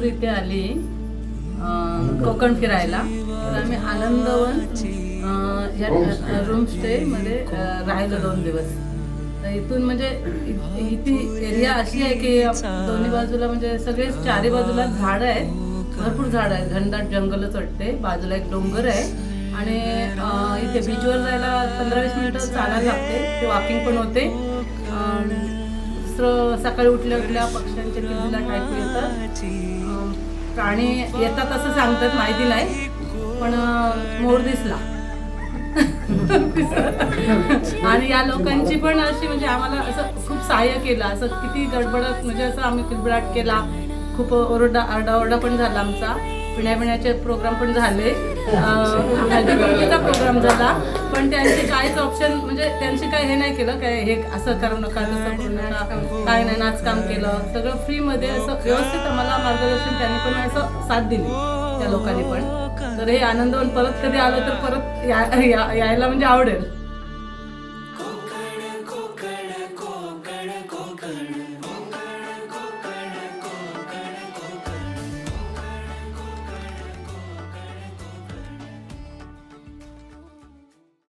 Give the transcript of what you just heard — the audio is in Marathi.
भरपूर इथे आली कोकण फिरायला. तर आम्ही आनंदवन या रूम स्टेमध्ये राहिलो 2 दिवस. तर इथून म्हणजे इथे एरिया अशी आहे की दोन्ही बाजूला म्हणजे सगळे चारी बाजूला झाडं आहेत, भरपूर झाडं आहेत, घनदाट जंगलच वाटते. बाजूला एक डोंगर आहे आणि इथे बीचवर जायला 15-20 मिनिटं चालायला लागते. ते वॉकिंग पण होते. सकाळी उठल्या पक्ष्यांच्या किलबिलाट ऐकू येतात. प्राणी येतात असं सांगतात, माहिती नाही, पण मोर दिसला. आणि या लोकांची पण अशी म्हणजे आम्हाला असं खूप सहाय्य केलं. असं किती गडबडत म्हणजे असं आम्ही किलबिलाट केला. खूप आरडाओरडा पण झाला आमचा. पिण्याचे प्रोग्राम पण झाले, हळदीकुंकूचा प्रोग्राम झाला. पण त्यांचे काहीच ऑप्शन म्हणजे त्यांचे काय हे नाही केलं, काय हे असं करू नका तसं करू नका, काय नाही, नाचकाम केलं. सगळं फ्रीमध्ये असं व्यवस्थित आम्हाला मार्गदर्शन त्यांनी पण असं साथ दिली त्या लोकांनी पण. तर हे आनंदवन परत कधी आलं तर परत यायला म्हणजे आवडेल.